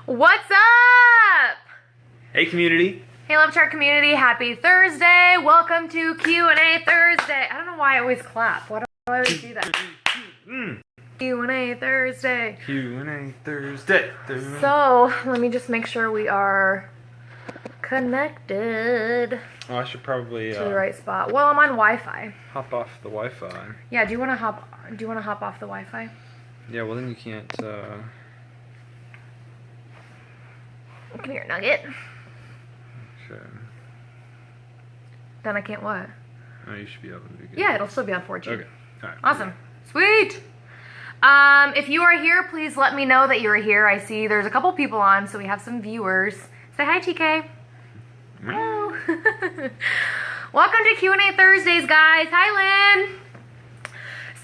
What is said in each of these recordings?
What's up? Hey community. Hey Love Chart community, happy Thursday. Welcome to Q&A Thursday. I don't know why I always clap. Why do I always do that? Q&A Thursday. Q&A Thursday. So, let me just make sure we are connected Oh, I should probably to the right spot. Well, I'm on Wi-Fi. hop off the Wi-Fi. Yeah, do you want to hop off the Wi-Fi? Yeah, well then you can't Come here, Nugget. Sure. Then I can't what? Oh, you should be able to do good. Yeah, it'll still be on 4G. Okay. All right. Awesome. Sweet. If you are here, please let me know that you're here. I see there's a couple people on, so we have some viewers. Say hi, TK. Hello. Welcome to Q&A Thursdays, guys. Hi, Lynn.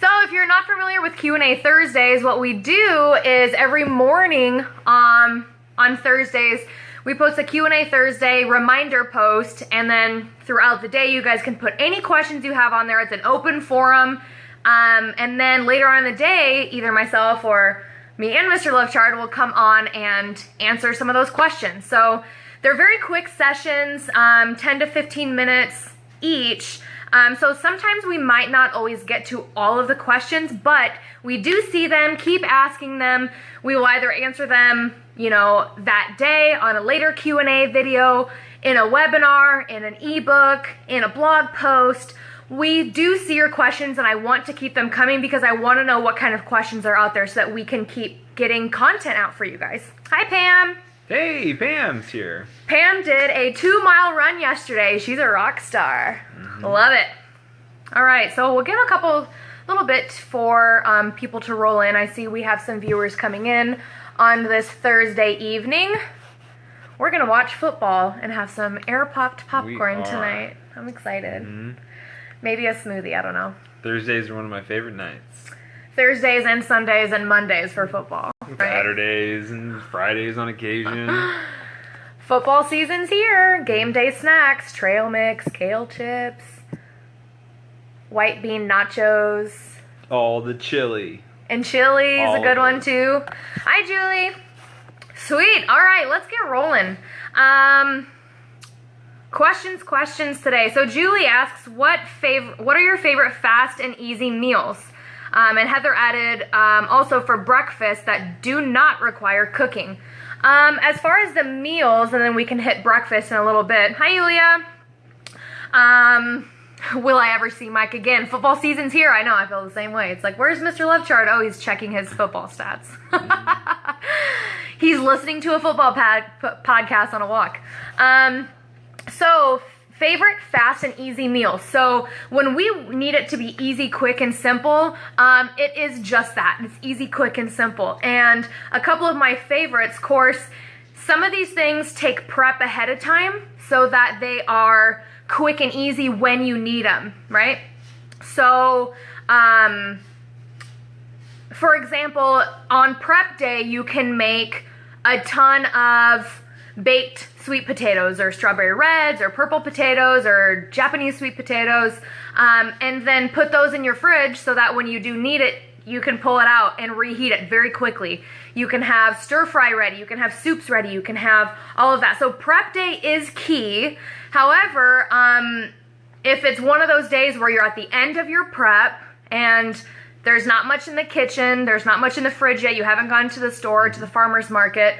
So if you're not familiar with Q&A Thursdays, what we do is every morning on Thursdays, we post a Q&A Thursday reminder post, and then throughout the day, you guys can put any questions you have on there. It's an open forum. And then later on in the day, either myself or me and Mr. Love Chart will come on and answer some of those questions. So they're very quick sessions, 10 to 15 minutes each. So sometimes we might not always get to all of the questions, but we do see them. Keep asking them. We will either answer them, that day on a later Q&A video, in a webinar, in an ebook, in a blog post. We do see your questions, and I want to keep them coming because I want to know what kind of questions are out there so that we can keep getting content out for you guys. Hi, Pam. Hey, Pam's here. Pam did a 2-mile run yesterday. She's a rock star. Love it. All right, so we'll give a little bit for people to roll in. I see we have some viewers coming in on this Thursday evening. We're going to watch football and have some air-popped popcorn tonight. I'm excited. Maybe a smoothie, I don't know. Thursdays are one of my favorite nights. Thursdays and Sundays and Mondays for football. Right? Saturdays and Fridays on occasion. Football season's here. Game day snacks, trail mix, kale chips, white bean nachos. All the chili. And chili's a good one too. Hi, Julie. Sweet. All right, let's get rolling. Questions today. So Julie asks, what are your favorite fast and easy meals? And Heather added also for breakfast that do not require cooking. As far as the meals, and then we can hit breakfast in a little bit. Hi, Yulia. Will I ever see Mike again? Football season's here. I know, I feel the same way. It's like, where's Mr. Love Chart? Oh, he's checking his football stats. He's listening to a football podcast on a walk. So, favorite fast and easy meals. So, when we need it to be easy, quick, and simple, it is just that. It's easy, quick, and simple. And a couple of my favorites, of course, some of these things take prep ahead of time so that they are quick and easy when you need them, right? So, for example, on prep day, you can make a ton of baked sweet potatoes or strawberry reds or purple potatoes or Japanese sweet potatoes, and then put those in your fridge so that when you do need it, you can pull it out and reheat it very quickly. You can have stir fry ready, you can have soups ready, you can have all of that. So prep day is key. However, if it's one of those days where you're at the end of your prep and there's not much in the kitchen, there's not much in the fridge yet, you haven't gone to the store, to the farmer's market,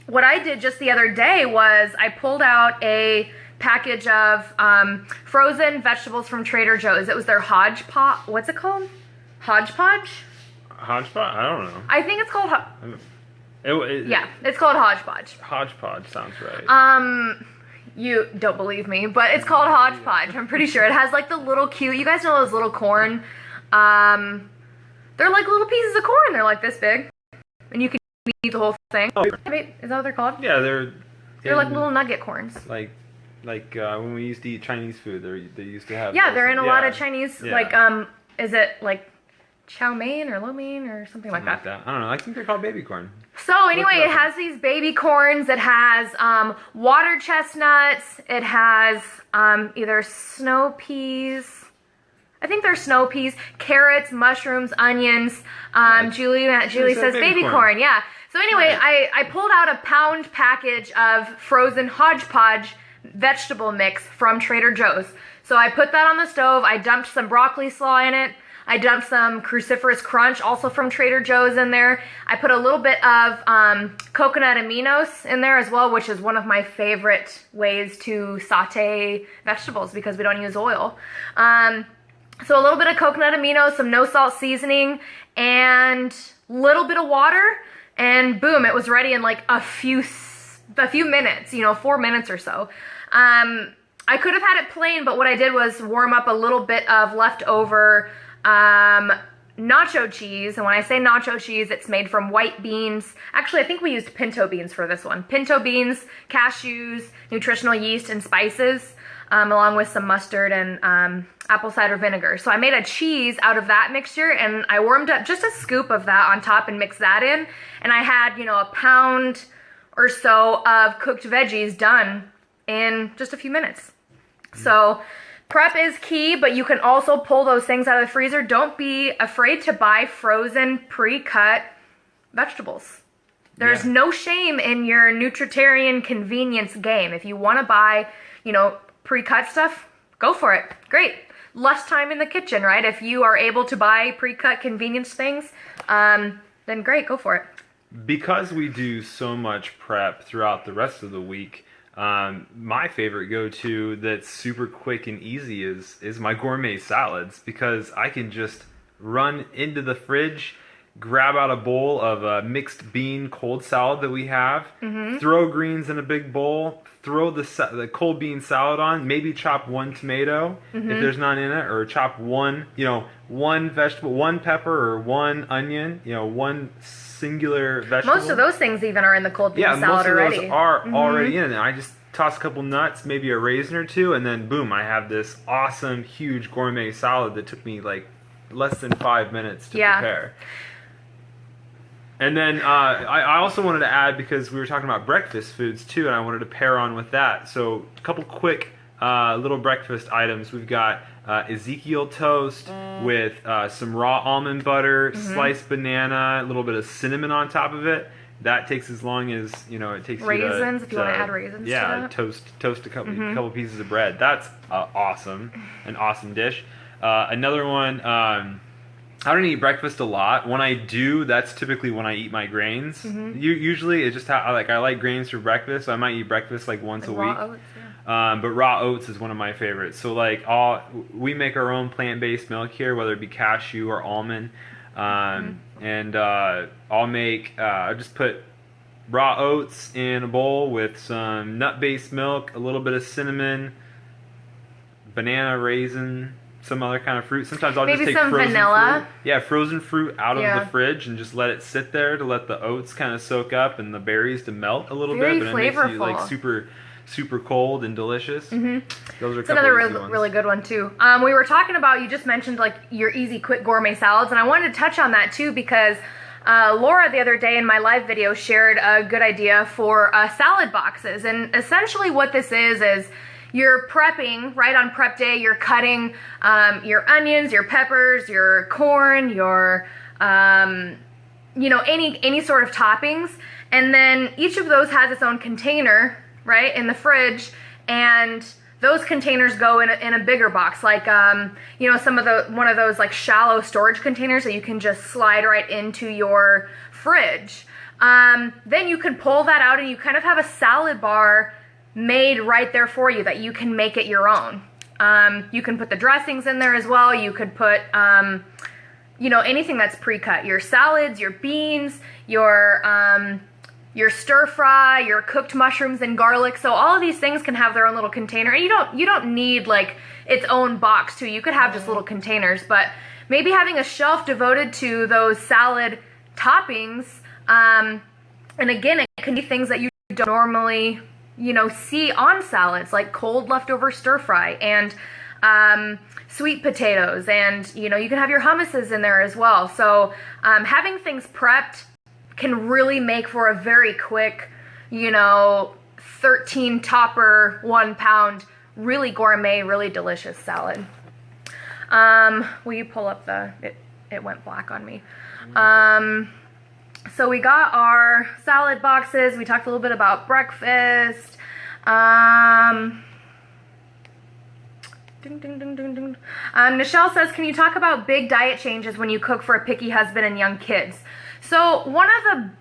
what I did just the other day was I pulled out a package of frozen vegetables from Trader Joe's. It was their Hodgepodge. What's it called? Hodgepodge? Hodgepodge? I don't know. I think it's called... Yeah, it's called Hodgepodge. Hodgepodge sounds right. You don't believe me, but it's called Hodgepodge. I'm pretty sure. It has like the little cute... You guys know those little corn? They're like little pieces of corn. They're like this big. And you can eat the whole thing. Oh. Wait, is that what they're called? Yeah, they're like little nugget corns. Like when we used to eat Chinese food, they used to have. Yeah, they're in a lot of Chinese. Yeah. Like is it like chow mein or lo mein or something like that? I don't know. I think they're called baby corn. So anyway, it has these baby corns. It has water chestnuts. It has either snow peas. I think they're snow peas, carrots, mushrooms, onions. Julie says baby corn. Yeah. So anyway, I pulled out a pound package of frozen Hodgepodge vegetable mix from Trader Joe's. So I put that on the stove. I dumped some broccoli slaw in it. I dumped some Cruciferous Crunch, also from Trader Joe's, in there. I put a little bit of coconut aminos in there as well, which is one of my favorite ways to saute vegetables because we don't use oil. So a little bit of coconut aminos, some no salt seasoning, and a little bit of water, and boom, it was ready in like a few minutes, 4 minutes or so. I could have had it plain, but what I did was warm up a little bit of leftover nacho cheese. And when I say nacho cheese, it's made from white beans. Actually, I think we used pinto beans for this one. Pinto beans, cashews, nutritional yeast, and spices, along with some mustard and apple cider vinegar. So I made a cheese out of that mixture, and I warmed up just a scoop of that on top and mixed that in. And I had, a pound or so of cooked veggies done in just a few minutes. So prep is key, but you can also pull those things out of the freezer. Don't be afraid to buy frozen, pre-cut vegetables. There's no shame in your nutritarian convenience game. If you want to buy, pre-cut stuff, go for it. Great. Less time in the kitchen, right? If you are able to buy pre-cut convenience things, then great, go for it. Because we do so much prep throughout the rest of the week, my favorite go-to that's super quick and easy is my gourmet salads, because I can just run into the fridge, grab out a bowl of a mixed bean cold salad that we have, throw greens in a big bowl, throw the cold bean salad on, maybe chop one tomato if there's none in it, or chop one vegetable, one pepper or one onion, one singular vegetable. Most of those things even are in the cold bean salad already. Yeah, most of those are already in it. And I just toss a couple nuts, maybe a raisin or two, and then boom, I have this awesome, huge gourmet salad that took me like less than 5 minutes to prepare. And then I also wanted to add, because we were talking about breakfast foods too, and I wanted to pair on with that. So a couple quick little breakfast items. We've got Ezekiel toast with some raw almond butter, sliced banana, a little bit of cinnamon on top of it. That takes as long as it takes. Raisins, if you want to add raisins. Yeah, to that. toast a couple pieces of bread. That's awesome, an awesome dish. Another one. I don't eat breakfast a lot. When I do, that's typically when I eat my grains. Usually, it's just I like grains for breakfast, so I might eat breakfast like once a week. Oats, but raw oats is one of my favorites. So we make our own plant-based milk here, whether it be cashew or almond. And I'll just put raw oats in a bowl with some nut-based milk, a little bit of cinnamon, banana, raisin, some other kind of fruit. Sometimes I'll just take some frozen vanilla. fruit. Yeah, frozen fruit out of the fridge and just let it sit there to let the oats kind of soak up and the berries to melt a little bit. But it makes you like super cold and delicious. Those are another really good one too. We were talking about, you just mentioned like your easy quick gourmet salads, and I wanted to touch on that too, because Laura the other day in my live video shared a good idea for salad boxes. And essentially what this is you're prepping, right, on prep day, you're cutting your onions, your peppers, your corn, your any sort of toppings, and then each of those has its own container, right, in the fridge, and those containers go in a bigger box, like one of those like shallow storage containers that you can just slide right into your fridge. Then you can pull that out and you kind of have a salad bar made right there for you that you can make it your own. You can put the dressings in there as well. You could put anything that's pre-cut, your salads, your beans, your stir fry, your cooked mushrooms and garlic. So all of these things can have their own little container, and you don't need like its own box too. You could have just little containers, but maybe having a shelf devoted to those salad toppings, and again, it can be things that you don't normally see on salads, like cold leftover stir fry and sweet potatoes, and you can have your hummuses in there as well. So having things prepped can really make for a very quick, 13 topper, 1 pound, really gourmet, really delicious salad. Will you pull up it went black on me. So we got our salad boxes. We talked a little bit about breakfast. Ding, ding, ding, ding, ding. Nichelle says, can you talk about big diet changes when you cook for a picky husband and young kids? So one of the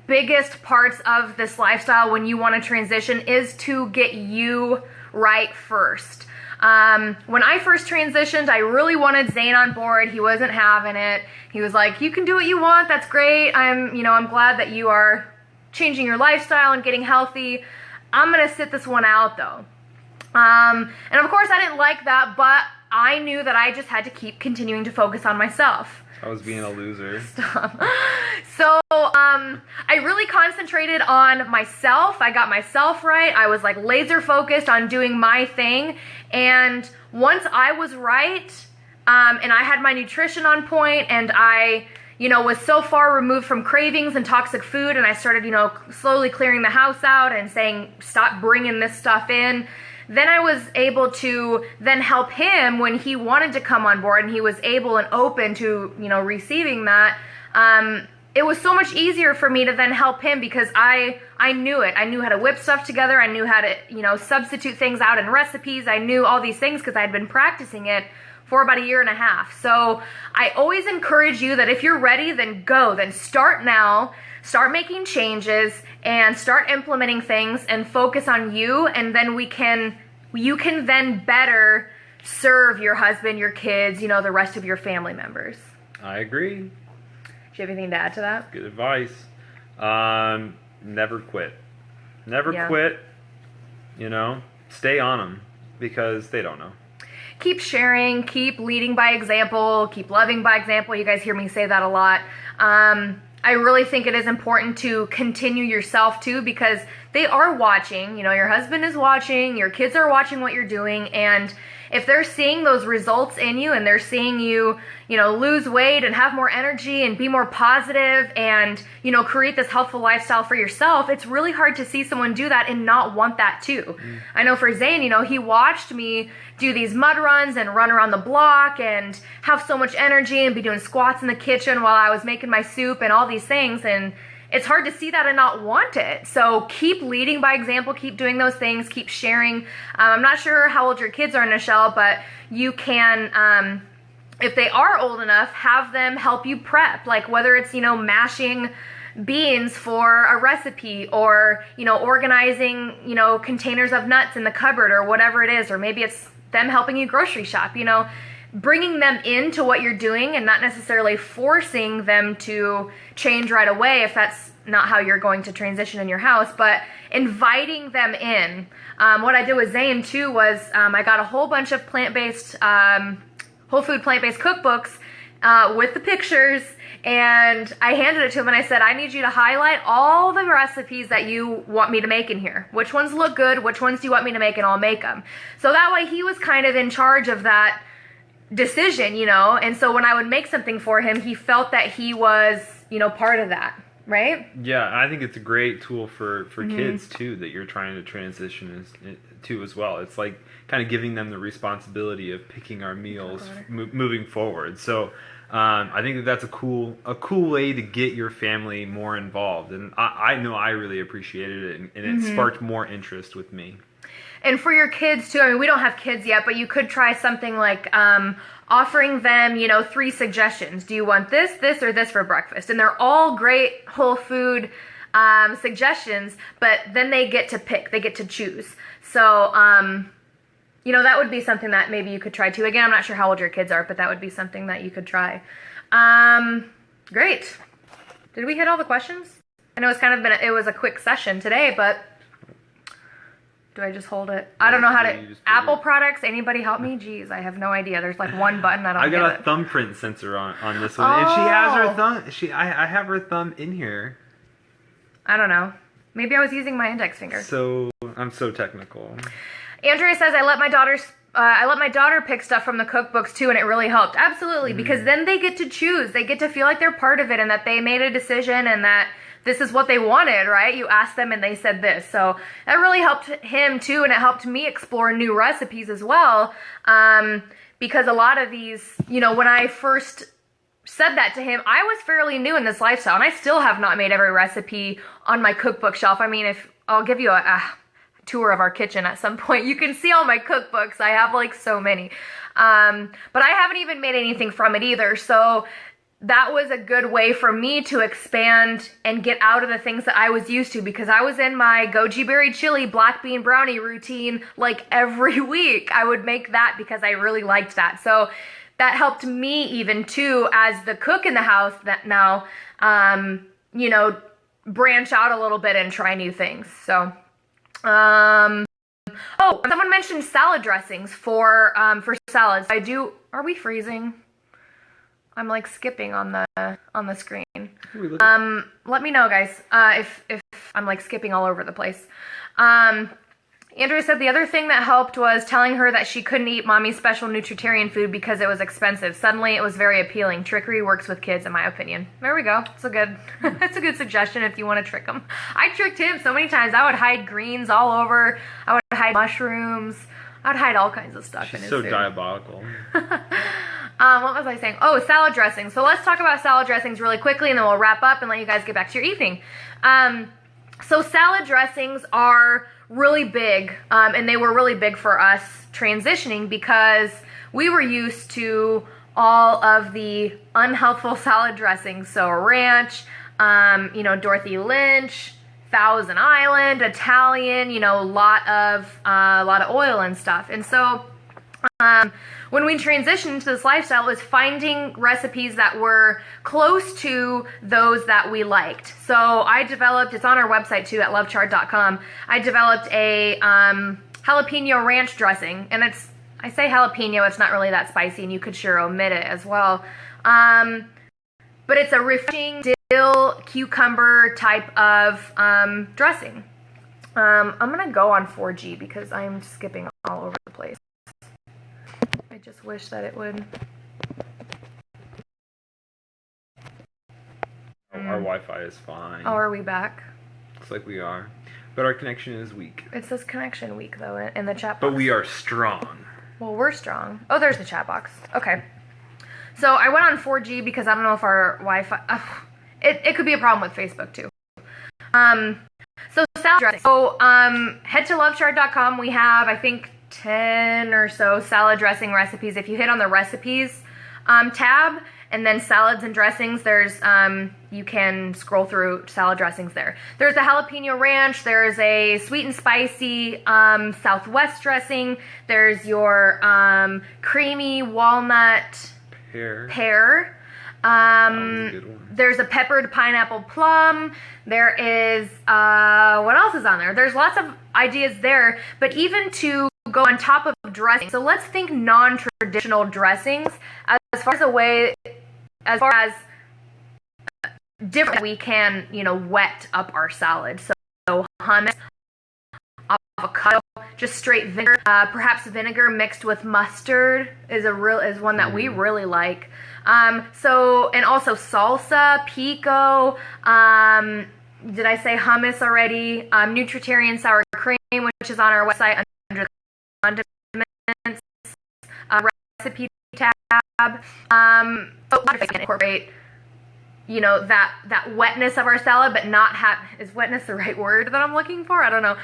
biggest parts of this lifestyle when you want to transition is to get you right first. When I first transitioned, I really wanted Zane on board. He wasn't having it. He was like, you can do what you want. That's great. I'm glad that you are changing your lifestyle and getting healthy. I'm going to sit this one out though. And of course I didn't like that, but I knew that I just had to keep continuing to focus on myself. I was being a loser. Stop. So, I really concentrated on myself. I got myself right. I was like laser focused on doing my thing. And once I was right, and I had my nutrition on point, and I, was so far removed from cravings and toxic food, and I started, slowly clearing the house out and saying, stop bringing this stuff in. Then I was able to then help him when he wanted to come on board, and he was able and open to, receiving that. It was so much easier for me to then help him because I knew it. I knew how to whip stuff together. I knew how to, substitute things out in recipes. I knew all these things because I had been practicing it for about 1.5 years. So I always encourage you that if you're ready, then go. Then start now. Start making changes and start implementing things and focus on you, and then you can then better serve your husband, your kids, the rest of your family members. I agree. Do you have anything to add to that? Good advice. Never quit. Never quit. Stay on them because they don't know. Keep sharing, keep leading by example, keep loving by example. You guys hear me say that a lot. I really think it is important to continue yourself too, because they are watching, your husband is watching, your kids are watching what you're doing, and if they're seeing those results in you and they're seeing you, lose weight and have more energy and be more positive and, create this healthful lifestyle for yourself, it's really hard to see someone do that and not want that too. I know for Zane, he watched me do these mud runs and run around the block and have so much energy and be doing squats in the kitchen while I was making my soup and all these things, and it's hard to see that and not want it. So keep leading by example, keep doing those things, keep sharing. I'm not sure how old your kids are, Nichelle, but you can, if they are old enough, have them help you prep, like whether it's, mashing beans for a recipe or, organizing, containers of nuts in the cupboard or whatever it is, or maybe it's them helping you grocery shop, bringing them into what you're doing and not necessarily forcing them to change right away if that's not how you're going to transition in your house, but inviting them in. What I did with Zane too was I got a whole bunch of plant-based, whole food plant-based cookbooks with the pictures, and I handed it to him and I said, I need you to highlight all the recipes that you want me to make in here. Which ones look good? Which ones do you want me to make? And I'll make them. So that way he was kind of in charge of that decision, and so when I would make something for him, he felt that he was, part of that, right? Yeah, I think it's a great tool for kids too that you're trying to transition to as well. It's like kind of giving them the responsibility of picking our meals moving forward. So I think that's a cool way to get your family more involved, and I know I really appreciated it, and it sparked more interest with me. And for your kids too, I mean, we don't have kids yet, but you could try something like offering them, 3 suggestions. Do you want this, this, or this for breakfast? And they're all great whole food suggestions, but then they get to pick, they get to choose. So, that would be something that maybe you could try too. Again, I'm not sure how old your kids are, but that would be something that you could try. Great. Did we hit all the questions? I know it was a quick session today, but do I just hold it? I don't know how to. Apple products, anybody help me? Jeez, I have no idea. There's like one button, I don't get it. I got a thumbprint sensor on this one, and she has her thumb. I have her thumb in here. I don't know. Maybe I was using my index finger. So I'm so technical. Andrea says, I let my daughter pick stuff from the cookbooks too, and it really helped. Absolutely, because then they get to choose. They get to feel like they're part of it and that they made a decision and that this is what they wanted, right? You asked them and they said this. So that really helped him too, and it helped me explore new recipes as well. Because a lot of these, when I first said that to him, I was fairly new in this lifestyle, and I still have not made every recipe on my cookbook shelf. I mean, if I'll give you a tour of our kitchen at some point, you can see all my cookbooks. I have like so many. But I haven't even made anything from it either. So that was a good way for me to expand and get out of the things that I was used to, because I was in my goji berry chili black bean brownie routine like every week. I would make that because I really liked that. So that helped me even too, as the cook in the house, that now, you know, branch out a little bit and try new things. So, oh, someone mentioned salad dressings for salads. Are we freezing? I'm like skipping on the screen. Let me know, guys, if I'm like skipping all over the place. Andrea said the other thing that helped was telling her that she couldn't eat mommy's special nutritarian food because it was expensive. Suddenly it was very appealing. Trickery works with kids, in my opinion. There we go. It's a good suggestion if you want to trick them. I tricked him so many times. I would hide greens all over. I would hide mushrooms. I would hide all kinds of stuff in his food. She's so diabolical. What was I saying? Oh, salad dressing. So let's talk about salad dressings really quickly, and then we'll wrap up and let you guys get back to your evening. So salad dressings are really big, and they were really big for us transitioning because we were used to all of the unhealthful salad dressings. So ranch, you know, Dorothy Lynch, Thousand Island, Italian, you know, a lot of oil and stuff. And so when we transitioned into this lifestyle, it was finding recipes that were close to those that we liked. So I developed, it's on our website too at lovechard.com, I developed a jalapeno ranch dressing. And I say jalapeno, it's not really that spicy, and you could sure omit it as well. But it's a refreshing dill cucumber type of dressing. I'm going to go on 4G because I'm skipping all over the place. I just wish that it would. Our Wi-Fi is fine. Oh, are we back? Looks like we are. But our connection is weak. It says connection weak, though, in the chat box. But we are strong. Well, we're strong. Oh, there's the chat box. Okay. So I went on 4G because I don't know if our Wi-Fi... It could be a problem with Facebook, too. So salad dressing. So head to lovechard.com. We have, I think, 10 or so salad dressing recipes. If you hit on the recipes tab and then salads and dressings, there's you can scroll through salad dressings there. There's a jalapeno ranch, there's a sweet and spicy Southwest dressing, there's your creamy walnut pear. There's a peppered pineapple plum. There is what else is on there? There's lots of ideas there, but even to go on top of dressing. So let's think non-traditional dressings as far as different we can, you know, wet up our salad. So hummus, avocado, just straight vinegar, perhaps vinegar mixed with mustard is one that we really like. So, and also salsa, pico, did I say hummus already? Nutritarian sour cream, which is on our website under condiments, recipe tab. So if I can incorporate, you know, that wetness of our salad, but not is wetness the right word that I'm looking for? I don't know.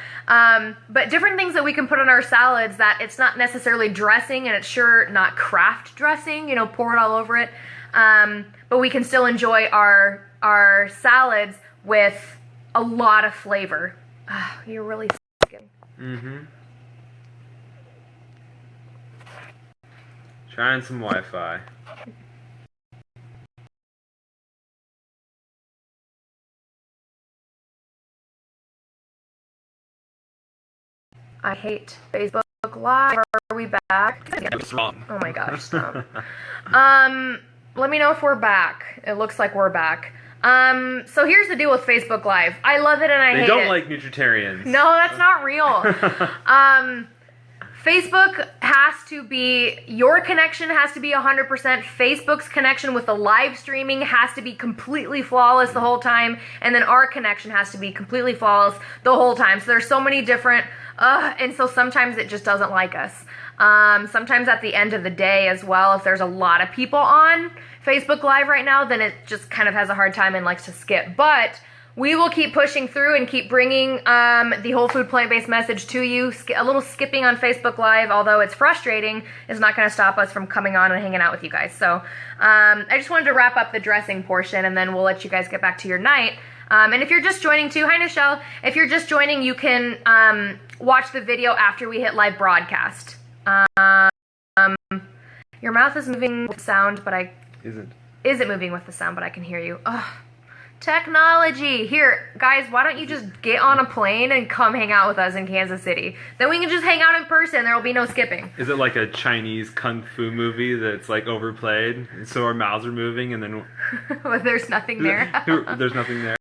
But different things that we can put on our salads that it's not necessarily dressing, and it's sure not Kraft dressing, you know, pour it all over it. But we can still enjoy our salads with a lot of flavor. You're really skipping. Mm-hmm. Trying some Wi-Fi. I hate Facebook Live. Are we back? It's wrong. Oh my gosh, stop. Let me know if we're back. It looks like we're back. So here's the deal with Facebook Live. I love it and I hate it. They don't like nutritarians. No, that's not real. Facebook has to be, your connection has to be 100%. Facebook's connection with the live streaming has to be completely flawless the whole time. And then our connection has to be completely flawless the whole time. So there's so many different, and so sometimes it just doesn't like us. Sometimes at the end of the day as well, if there's a lot of people on, Facebook Live right now, then it just kind of has a hard time and likes to skip. But we will keep pushing through and keep bringing the whole food plant-based message to you. A little skipping on Facebook Live, although it's frustrating, is not going to stop us from coming on and hanging out with you guys. So I just wanted to wrap up the dressing portion, and then we'll let you guys get back to your night. And if you're just joining too, hi Nichelle, if you're just joining, you can watch the video after we hit live broadcast. Your mouth is moving with sound, but Is it moving with the sound, but I can hear you. Ugh. Technology. Here, guys, why don't you just get on a plane and come hang out with us in Kansas City? Then we can just hang out in person. There will be no skipping. Is it like a Chinese kung fu movie that's like overplayed, so our mouths are moving and then... There's nothing there. There's nothing there.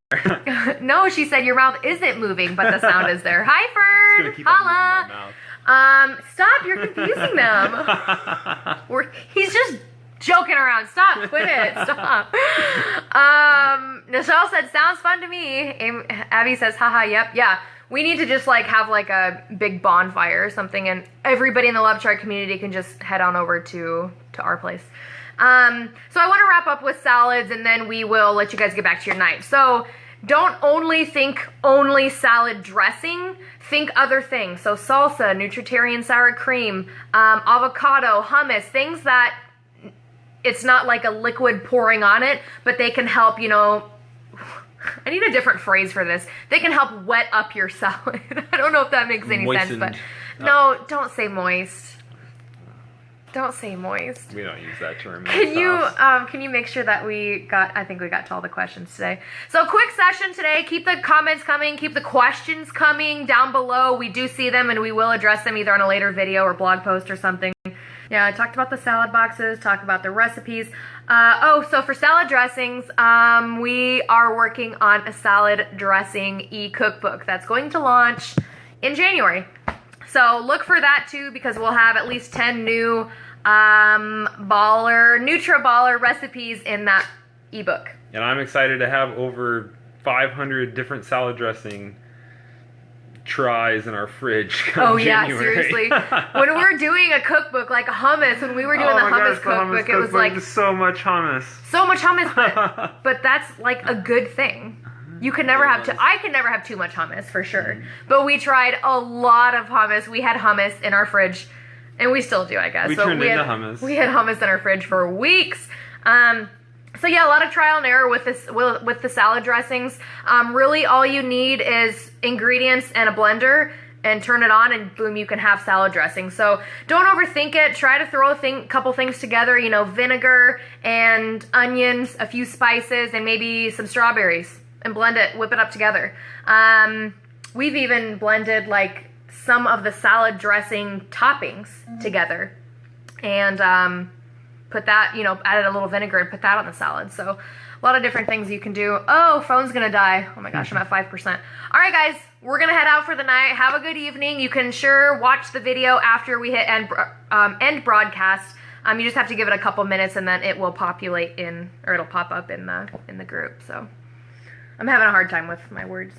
No, she said your mouth isn't moving, but the sound is there. Hi, Fern. Just keep on moving my mouth. Stop. You're confusing them. He's just joking around. Stop. Quit it. Stop. Nichelle said, sounds fun to me. Abby says, haha, yep. Yeah. We need to just like have like a big bonfire or something, and everybody in the Love Chart community can just head on over to our place. So I want to wrap up with salads, and then we will let you guys get back to your night. So don't only think only salad dressing, think other things. So salsa, nutritarian sour cream, avocado, hummus, things that it's not like a liquid pouring on it, but they can help, you know, I need a different phrase for this. They can help wet up your salad. I don't know if that makes any sense, but no, don't say moist. Don't say moist. We don't use that term. Can you make sure that I think we got to all the questions today. So quick session today. Keep the comments coming. Keep the questions coming down below. We do see them and we will address them either on a later video or blog post or something. Yeah, I talked about the salad boxes, talked about the recipes. So for salad dressings, we are working on a salad dressing e-cookbook that's going to launch in January. So look for that too, because we'll have at least 10 new NutriBaller recipes in that ebook. And I'm excited to have over 500 different salad dressing tries in our fridge come January. Seriously. When we're doing a cookbook, like a hummus, when we were doing the hummus cookbook, it was like so much hummus. So much hummus, but that's like a good thing. You can never have I can never have too much hummus for sure. But we tried a lot of hummus. We had hummus in our fridge, and we still do, I guess. We turned into hummus. We had hummus in our fridge for weeks. So yeah, a lot of trial and error with the salad dressings. Really, all you need is ingredients and a blender, and turn it on, and boom, you can have salad dressing. So don't overthink it. Try to throw a couple things together. You know, vinegar and onions, a few spices, and maybe some strawberries, and blend it. Whip it up together. We've even blended like some of the salad dressing toppings together, and put that, you know, added a little vinegar and put that on the salad. So a lot of different things you can do. Oh, phone's gonna die. Oh my gosh, I'm at 5%. All right, guys, we're gonna head out for the night. Have a good evening. You can sure watch the video after we hit end broadcast. You just have to give it a couple minutes, and then it will populate in, or it'll pop up in the group. So I'm having a hard time with my words